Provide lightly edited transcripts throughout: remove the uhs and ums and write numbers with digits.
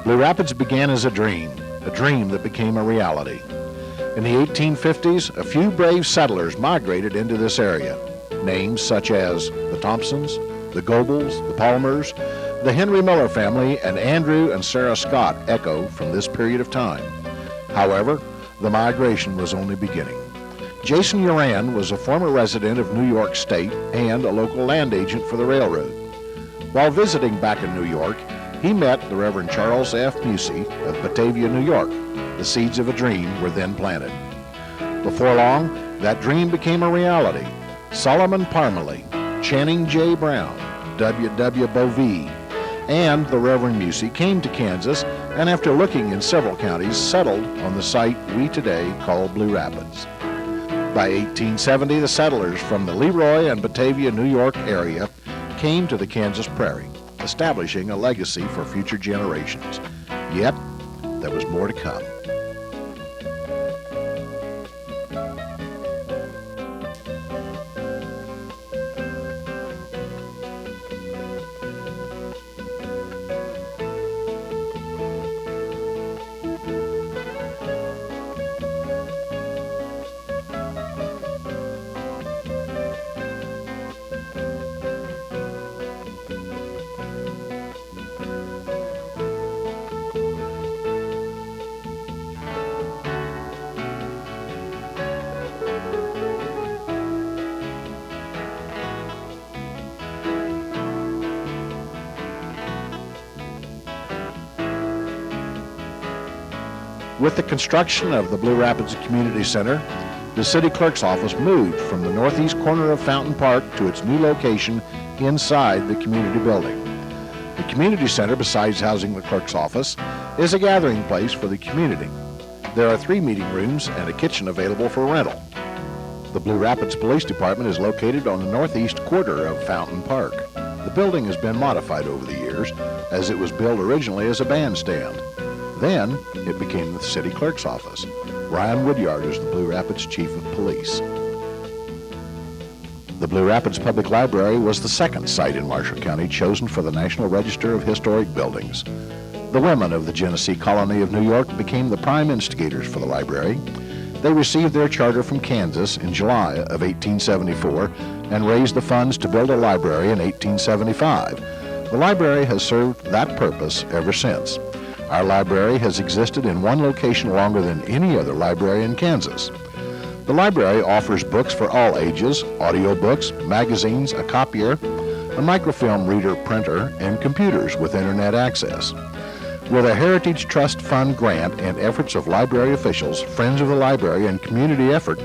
Blue Rapids began as a dream that became a reality. In the 1850s, a few brave settlers migrated into this area. Names such as the Thompsons, the Goebels, the Palmers, the Henry Miller family, and Andrew and Sarah Scott echo from this period of time. However, the migration was only beginning. Jason Uran was a former resident of New York State and a local land agent for the railroad. While visiting back in New York, he met the Reverend Charles F. Musey of Batavia, New York. The seeds of a dream were then planted. Before long, that dream became a reality. Solomon Parmalee, Channing J. Brown, W.W. Bovee, and the Reverend Musey came to Kansas, and after looking in several counties, settled on the site we today call Blue Rapids. By 1870, the settlers from the Leroy and Batavia, New York area came to the Kansas prairie, establishing a legacy for future generations. Yet, there was more to come. With the construction of the Blue Rapids Community Center, the city clerk's office moved from the northeast corner of Fountain Park to its new location inside the community building. The community center, besides housing the clerk's office, is a gathering place for the community. There are 3 meeting rooms and a kitchen available for rental. The Blue Rapids Police Department is located on the northeast quarter of Fountain Park. The building has been modified over the years, as it was built originally as a bandstand. Then, it became the city clerk's office. Ryan Woodyard is the Blue Rapids Chief of Police. The Blue Rapids Public Library was the second site in Marshall County chosen for the National Register of Historic Buildings. The women of the Genesee Colony of New York became the prime instigators for the library. They received their charter from Kansas in July of 1874 and raised the funds to build a library in 1875. The library has served that purpose ever since. Our library has existed in one location longer than any other library in Kansas. The library offers books for all ages, audiobooks, magazines, a copier, a microfilm reader printer, and computers with internet access. With a Heritage Trust Fund grant and efforts of library officials, friends of the library, and community effort,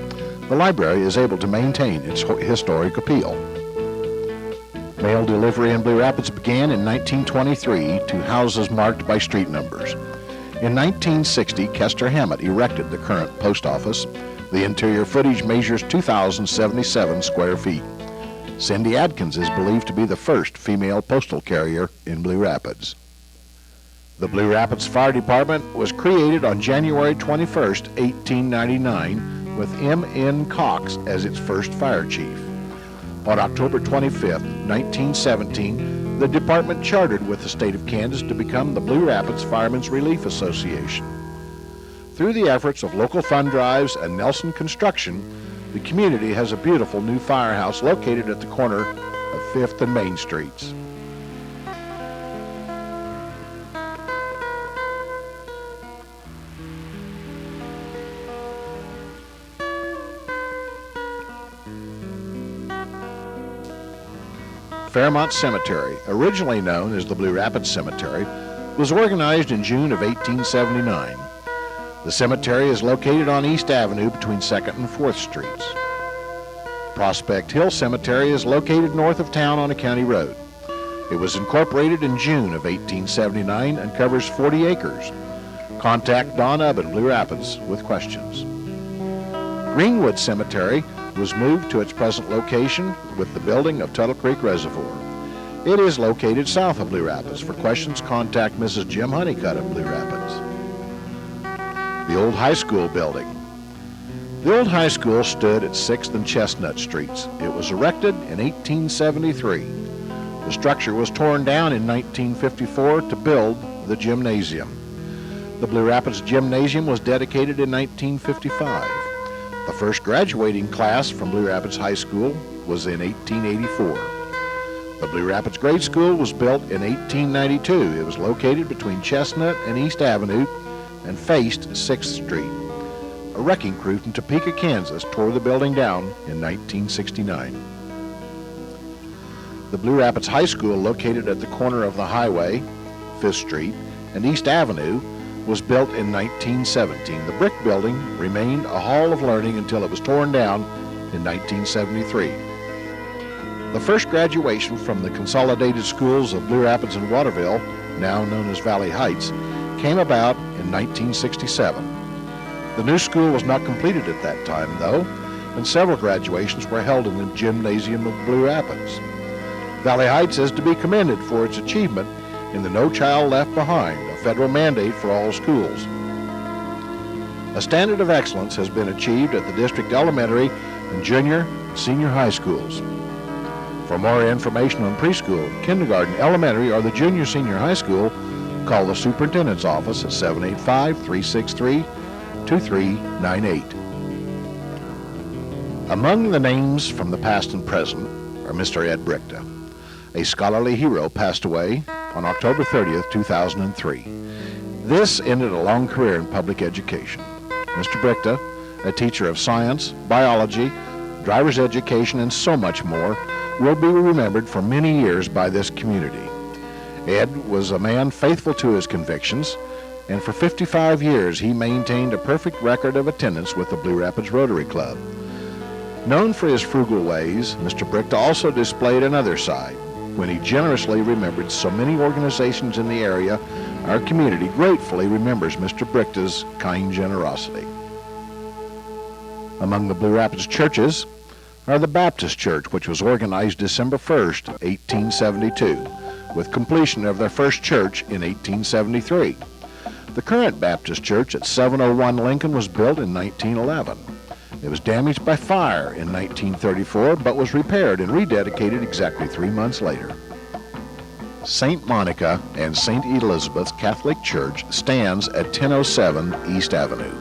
the library is able to maintain its historic appeal. Mail delivery in Blue Rapids began in 1923 to houses marked by street numbers. In 1960, Kester Hammett erected the current post office. The interior footage measures 2,077 square feet. Cindy Adkins is believed to be the first female postal carrier in Blue Rapids. The Blue Rapids Fire Department was created on January 21, 1899, with M.N. Cox as its first fire chief. On October 25, 1917, the department chartered with the state of Kansas to become the Blue Rapids Firemen's Relief Association. Through the efforts of local fund drives and Nelson Construction, the community has a beautiful new firehouse located at the corner of 5th and Main Streets. Fairmont Cemetery, originally known as the Blue Rapids Cemetery, was organized in June of 1879. The cemetery is located on East Avenue between 2nd and 4th Streets. Prospect Hill Cemetery is located north of town on a county road. It was incorporated in June of 1879 and covers 40 acres. Contact Don Ubb in Blue Rapids with questions. Greenwood Cemetery was moved to its present location with the building of Tuttle Creek Reservoir. It is located south of Blue Rapids. For questions, contact Mrs. Jim Honeycutt of Blue Rapids. The old high school building. The old high school stood at 6th and Chestnut Streets. It was erected in 1873. The structure was torn down in 1954 to build the gymnasium. The Blue Rapids Gymnasium was dedicated in 1955. The first graduating class from Blue Rapids High School was in 1884. The Blue Rapids Grade School was built in 1892. It was located between Chestnut and East Avenue and faced 6th Street. A wrecking crew from Topeka, Kansas tore the building down in 1969. The Blue Rapids High School, located at the corner of the highway, 5th Street, and East Avenue, was built in 1917. The brick building remained a hall of learning until it was torn down in 1973. The first graduation from the consolidated schools of Blue Rapids and Waterville, now known as Valley Heights, came about in 1967. The new school was not completed at that time, though, and several graduations were held in the gymnasium of Blue Rapids. Valley Heights is to be commended for its achievement in the No Child Left Behind, a federal mandate for all schools. A standard of excellence has been achieved at the district elementary and junior and senior high schools. For more information on preschool, kindergarten, elementary, or the junior-senior high school, call the superintendent's office at 785-363-2398. Among the names from the past and present are Mr. Ed Brichta. A scholarly hero passed away on October 30th, 2003. This ended a long career in public education. Mr. Brichta, a teacher of science, biology, driver's education, and so much more, will be remembered for many years by this community. Ed was a man faithful to his convictions, and for 55 years he maintained a perfect record of attendance with the Blue Rapids Rotary Club. Known for his frugal ways, Mr. Brichta also displayed another side. When he generously remembered so many organizations in the area, our community gratefully remembers Mr. Brichta's kind generosity. Among the Blue Rapids churches are the Baptist Church, which was organized December 1st, 1872, with completion of their first church in 1873. The current Baptist Church at 701 Lincoln was built in 1911. It was damaged by fire in 1934, but was repaired and rededicated exactly 3 months later. St. Monica and St. Elizabeth's Catholic Church stands at 1007 East Avenue.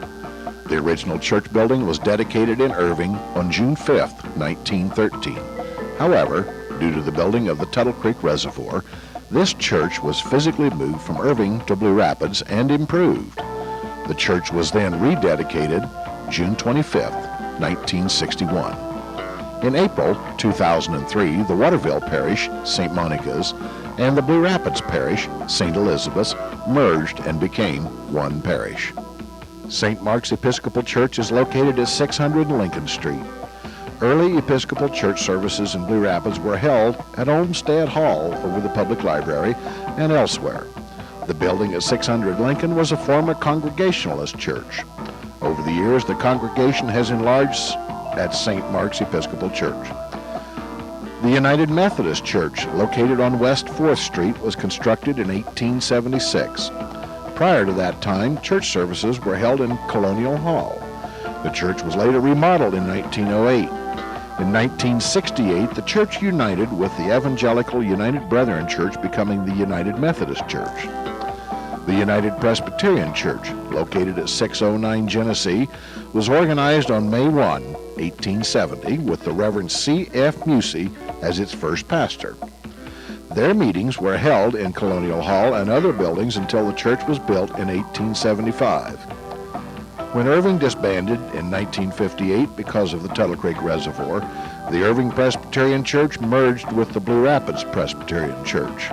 The original church building was dedicated in Irving on June 5th, 1913. However, due to the building of the Tuttle Creek Reservoir, this church was physically moved from Irving to Blue Rapids and improved. The church was then rededicated June 25th, 1961. In April 2003, the Waterville Parish, St. Monica's, and the Blue Rapids Parish, St. Elizabeth's, merged and became one parish. St. Mark's Episcopal Church is located at 600 Lincoln Street. Early Episcopal church services in Blue Rapids were held at Olmsted Hall over the public library and elsewhere. The building at 600 Lincoln was a former Congregationalist church. Over the years, the congregation has enlarged at St. Mark's Episcopal Church. The United Methodist Church, located on West 4th Street, was constructed in 1876. Prior to that time, church services were held in Colonial Hall. The church was later remodeled in 1908. In 1968, the church united with the Evangelical United Brethren Church, becoming the United Methodist Church. The United Presbyterian Church, located at 609 Genesee, was organized on May 1, 1870, with the Reverend C.F. Musey as its first pastor. Their meetings were held in Colonial Hall and other buildings until the church was built in 1875. When Irving disbanded in 1958 because of the Tuttle Creek Reservoir, the Irving Presbyterian Church merged with the Blue Rapids Presbyterian Church.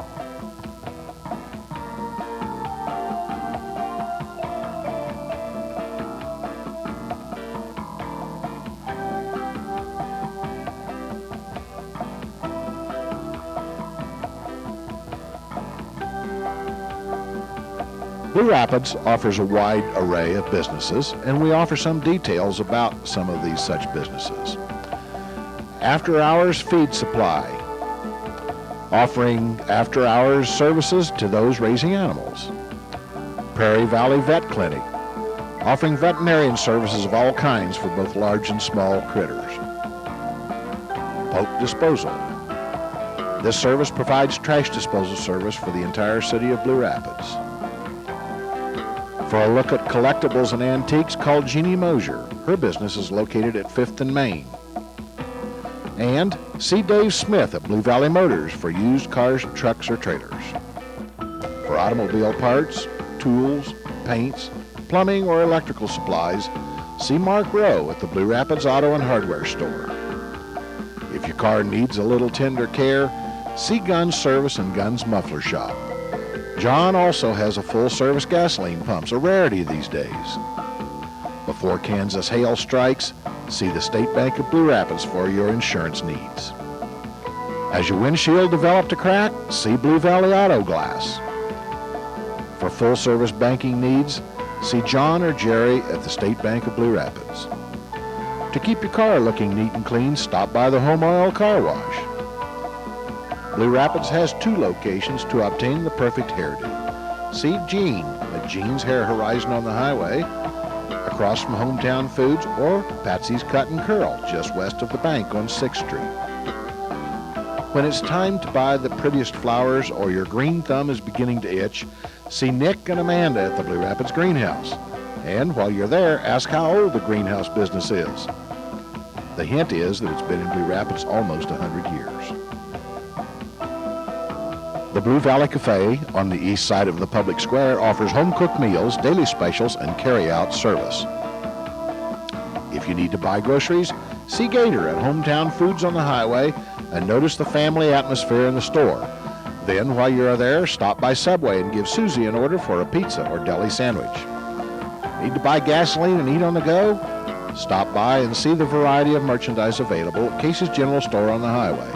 Blue Rapids offers a wide array of businesses, and we offer some details about some of these such businesses. After Hours Feed Supply, offering after-hours services to those raising animals. Prairie Valley Vet Clinic, offering veterinarian services of all kinds for both large and small critters. Pope Disposal. This service provides trash disposal service for the entire city of Blue Rapids. For a look at collectibles and antiques, call Jeannie Mosier. Her business is located at 5th and Main. And see Dave Smith at Blue Valley Motors for used cars, trucks, or trailers. For automobile parts, tools, paints, plumbing, or electrical supplies, see Mark Rowe at the Blue Rapids Auto and Hardware Store. If your car needs a little tender care, see Guns Service and Guns Muffler Shop. John also has a full-service gasoline pumps, a rarity these days. Before Kansas hail strikes, see the State Bank of Blue Rapids for your insurance needs. Has your windshield developed a crack? See Blue Valley Auto Glass. For full-service banking needs, see John or Jerry at the State Bank of Blue Rapids. To keep your car looking neat and clean, stop by the Home Oil Car Wash. Blue Rapids has 2 locations to obtain the perfect hairdo. See Gene at Gene's Hair Horizon on the highway, across from Hometown Foods, or Patsy's Cut and Curl, just west of the bank on 6th Street. When it's time to buy the prettiest flowers or your green thumb is beginning to itch, see Nick and Amanda at the Blue Rapids Greenhouse. And while you're there, ask how old the greenhouse business is. The hint is that it's been in Blue Rapids almost 100 years. The Blue Valley Cafe on the east side of the public square offers home-cooked meals, daily specials, and carry-out service. If you need to buy groceries, see Gator at Hometown Foods on the highway and notice the family atmosphere in the store. Then, while you're there, stop by Subway and give Susie an order for a pizza or deli sandwich. Need to buy gasoline and eat on the go? Stop by and see the variety of merchandise available at Casey's General Store on the highway.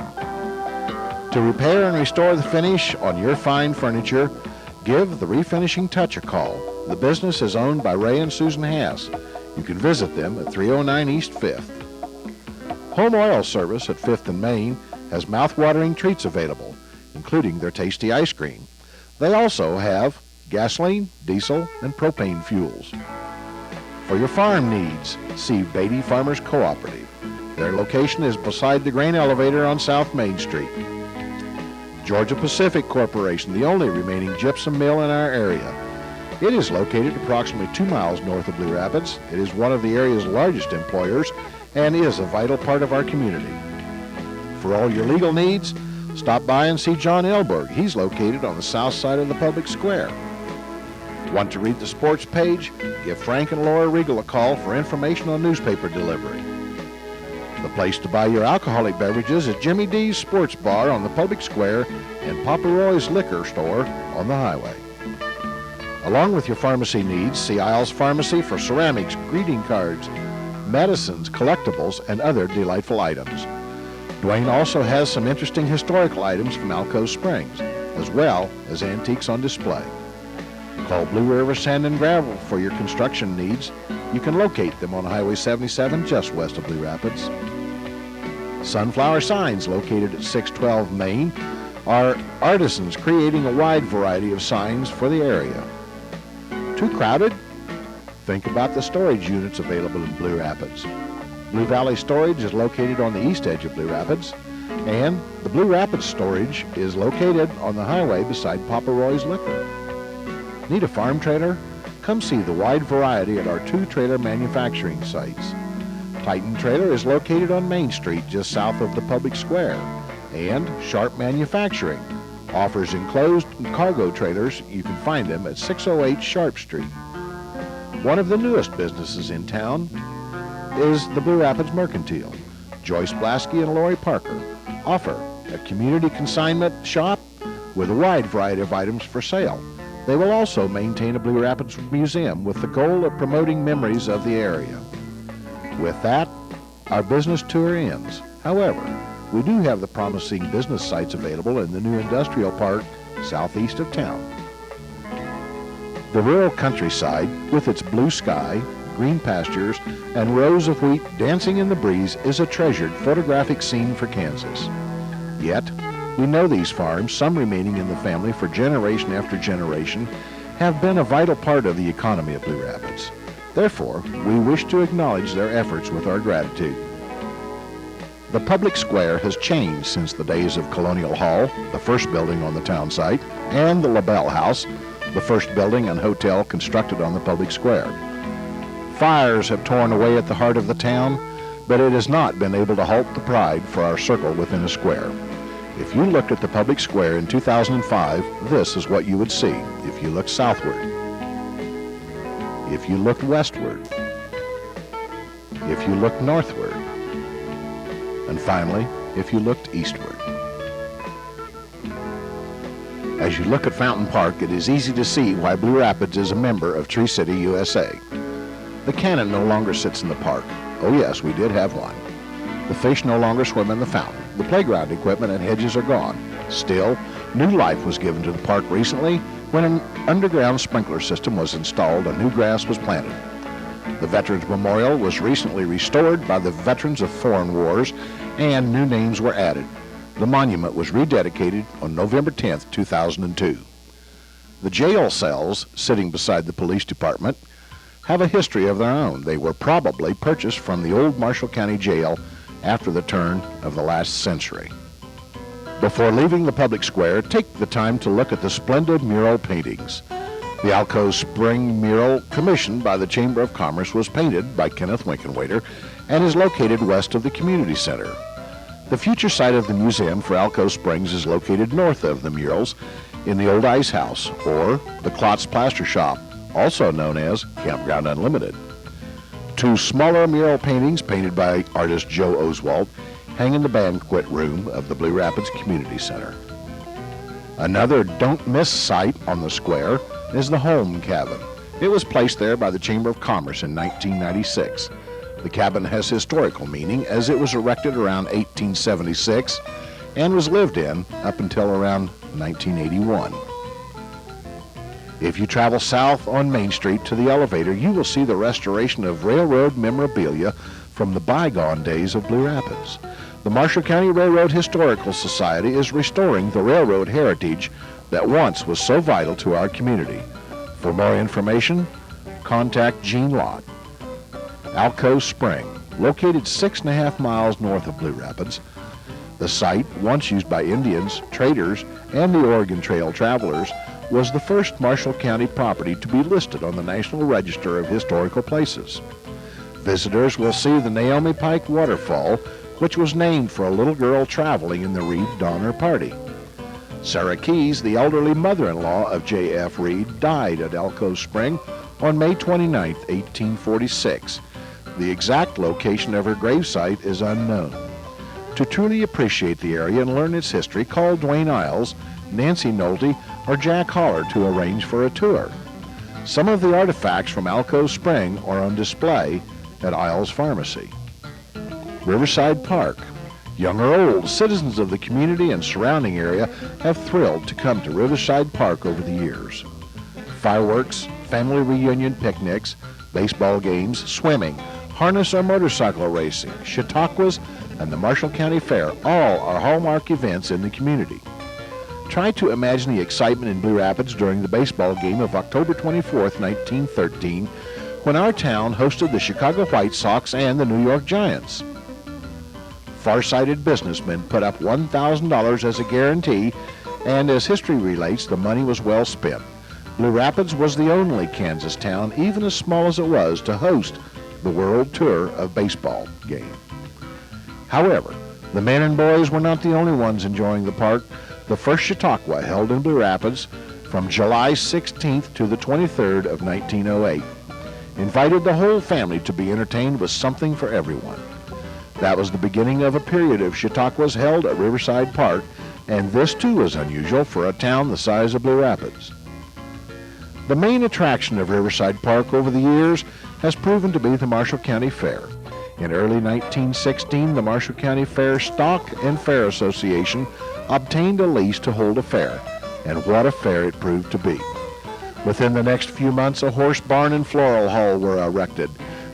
To repair and restore the finish on your fine furniture, give the Refinishing Touch a call. The business is owned by Ray and Susan Haas. You can visit them at 309 East 5th. Home Oil Service at 5th and Main has mouth-watering treats available, including their tasty ice cream. They also have gasoline, diesel, and propane fuels. For your farm needs, see Beatty Farmers Cooperative. Their location is beside the grain elevator on South Main Street. Georgia Pacific Corporation, the only remaining gypsum mill in our area. It is located approximately 2 miles north of Blue Rapids. It is one of the area's largest employers and is a vital part of our community. For all your legal needs, stop by and see John Elberg. He's located on the south side of the public square. Want to read the sports page? Give Frank and Laura Regal a call for information on newspaper delivery. The place to buy your alcoholic beverages is Jimmy D's Sports Bar on the public square and Papa Roy's Liquor Store on the highway. Along with your pharmacy needs, see Isles Pharmacy for ceramics, greeting cards, medicines, collectibles, and other delightful items. Dwayne also has some interesting historical items from Alcove Springs, as well as antiques on display. Call Blue River Sand and Gravel for your construction needs. You can locate them on Highway 77 just west of Blue Rapids. Sunflower Signs, located at 612 Main, are artisans creating a wide variety of signs for the area. Too crowded? Think about the storage units available in Blue Rapids. Blue Valley Storage is located on the east edge of Blue Rapids, and the Blue Rapids Storage is located on the highway beside Papa Roy's Liquor. Need a farm trailer? Come see the wide variety at our 2 trailer manufacturing sites. Titan Trailer is located on Main Street just south of the public square, and Sharp Manufacturing offers enclosed cargo trailers. You can find them at 608 Sharp Street. One of the newest businesses in town is the Blue Rapids Mercantile. Joyce Blasky and Lori Parker offer a community consignment shop with a wide variety of items for sale. They will also maintain a Blue Rapids museum with the goal of promoting memories of the area. With that, our business tour ends. However, we do have the promising business sites available in the new industrial park southeast of town. The rural countryside, with its blue sky, green pastures, and rows of wheat dancing in the breeze, is a treasured photographic scene for Kansas. Yet, we know these farms, some remaining in the family for generation after generation, have been a vital part of the economy of Blue Rapids. Therefore, we wish to acknowledge their efforts with our gratitude. The public square has changed since the days of Colonial Hall, the first building on the town site, and the LaBelle House, the first building and hotel constructed on the public square. Fires have torn away at the heart of the town, but it has not been able to halt the pride for our circle within a square. If you looked at the public square in 2005, this is what you would see if you looked southward, if you looked westward, if you looked northward, and finally, if you looked eastward. As you look at Fountain Park, it is easy to see why Blue Rapids is a member of Tree City, USA. The cannon no longer sits in the park. Oh yes, we did have one. The fish no longer swim in the fountain. The playground equipment and hedges are gone. Still, new life was given to the park recently when an underground sprinkler system was installed and new grass was planted. The Veterans Memorial was recently restored by the veterans of foreign wars, and new names were added. The monument was rededicated on November 10, 2002. The jail cells sitting beside the police department have a history of their own. They were probably purchased from the old Marshall County Jail after the turn of the last century. Before leaving the public square, take the time to look at the splendid mural paintings. The Alcove Spring mural, commissioned by the Chamber of Commerce, was painted by Kenneth Winkenwater and is located west of the community center. The future site of the museum for Alcove Springs is located north of the murals in the old ice house, or the Klotz Plaster Shop, also known as Campground Unlimited. Two smaller mural paintings painted by artist Joe Oswald hang in the banquet room of the Blue Rapids Community Center. Another don't-miss site on the square is the Home Cabin. It was placed there by the Chamber of Commerce in 1996. The cabin has historical meaning as it was erected around 1876 and was lived in up until around 1981. If you travel south on Main Street to the elevator, you will see the restoration of railroad memorabilia from the bygone days of Blue Rapids. The Marshall County Railroad Historical Society is restoring the railroad heritage that once was so vital to our community. For more information, contact Gene Lott. Alcove Spring, located 6.5 miles north of Blue Rapids. The site, once used by Indians, traders, and the Oregon Trail travelers, was the first Marshall County property to be listed on the National Register of Historical Places. Visitors will see the Naomi Pike Waterfall, which was named for a little girl traveling in the Reed Donner Party. Sarah Keyes, the elderly mother-in-law of J.F. Reed, died at Alcove Spring on May 29, 1846. The exact location of her gravesite is unknown. To truly appreciate the area and learn its history, call Dwayne Isles, Nancy Nolte, or Jack Holler to arrange for a tour. Some of the artifacts from Alcove Spring are on display at Isles Pharmacy. Riverside Park. Young or old, citizens of the community and surrounding area have thrilled to come to Riverside Park over the years. Fireworks, family reunion picnics, baseball games, swimming, harness or motorcycle racing, Chautauquas, and the Marshall County Fair all are hallmark events in the community. Try to imagine the excitement in Blue Rapids during the baseball game of October 24, 1913, when our town hosted the Chicago White Sox and the New York Giants. Far-sighted businessmen put up $1,000 as a guarantee, and as history relates, the money was well spent. Blue Rapids was the only Kansas town, even as small as it was, to host the World Tour of Baseball game. However, the men and boys were not the only ones enjoying the park. The first Chautauqua, held in Blue Rapids from July 16th to the 23rd of 1908, invited the whole family to be entertained with something for everyone. That was the beginning of a period of Chautauquas held at Riverside Park, and this too is unusual for a town the size of Blue Rapids. The main attraction of Riverside Park over the years has proven to be the Marshall County Fair. In early 1916, the Marshall County Fair Stock and Fair Association obtained a lease to hold a fair, and what a fair it proved to be. Within the next few months, a horse barn and floral hall were erected.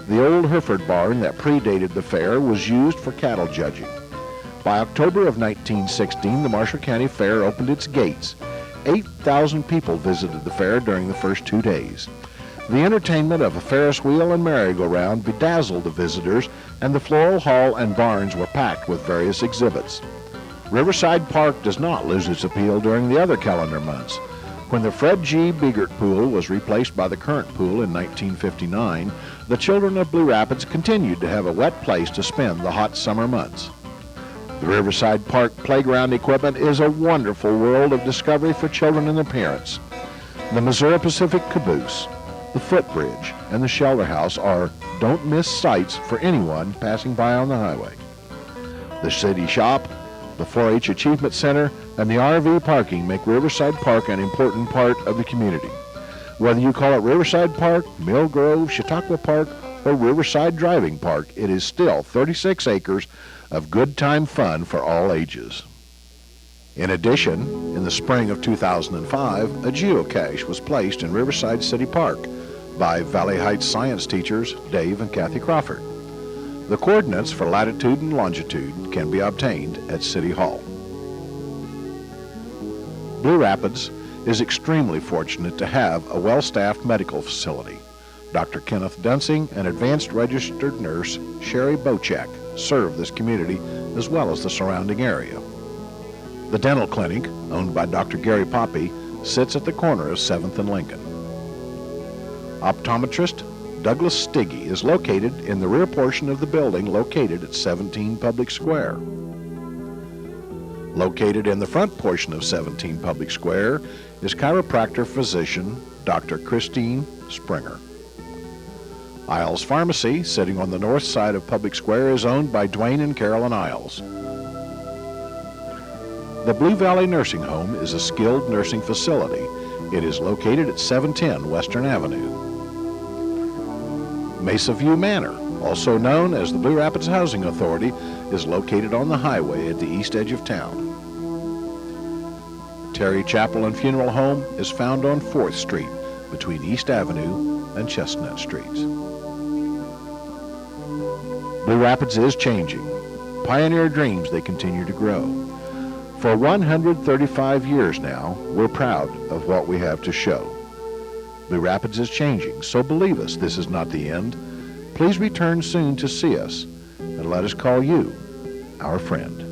The old Hereford barn that predated the fair was used for cattle judging. By October of 1916, the Marshall County Fair opened its gates. 8,000 people visited the fair during the first 2 days. The entertainment of a Ferris wheel and merry-go-round bedazzled the visitors, and the floral hall and barns were packed with various exhibits. Riverside Park does not lose its appeal during the other calendar months. When the Fred G. Biegert Pool was replaced by the current pool in 1959, the children of Blue Rapids continued to have a wet place to spend the hot summer months. The Riverside Park playground equipment is a wonderful world of discovery for children and their parents. The Missouri Pacific Caboose, the Footbridge, and the Shelter House are don't-miss sights for anyone passing by on the highway. The City Shop, the 4-H Achievement Center, and the RV parking make Riverside Park an important part of the community. Whether you call it Riverside Park, Mill Grove, Chautauqua Park, or Riverside Driving Park, it is still 36 acres of good time fun for all ages. In addition, in the spring of 2005, a geocache was placed in Riverside City Park by Valley Heights science teachers Dave and Kathy Crawford. The coordinates for latitude and longitude can be obtained at City Hall. Blue Rapids is extremely fortunate to have a well-staffed medical facility. Dr. Kenneth Dunsing and advanced registered nurse Sherry Bochek serve this community as well as the surrounding area. The dental clinic, owned by Dr. Gary Poppy, sits at the corner of 7th and Lincoln. Optometrist Douglas Stiggy is located in the rear portion of the building located at 17 Public Square. Located in the front portion of 17 Public Square is chiropractor physician Dr. Christine Springer. Isles Pharmacy, sitting on the north side of Public Square, is owned by Dwayne and Carolyn Isles. The Blue Valley Nursing Home is a skilled nursing facility. It is located at 710 Western Avenue. Mesa View Manor, also known as the Blue Rapids Housing Authority, is located on the highway at the east edge of town. Terry Chapel and Funeral Home is found on 4th Street between East Avenue and Chestnut Streets. Blue Rapids is changing. Pioneer dreams, they continue to grow. For 135 years now, we're proud of what we have to show. Blue Rapids is changing, so believe us, this is not the end. Please return soon to see us, and let us call you our friend.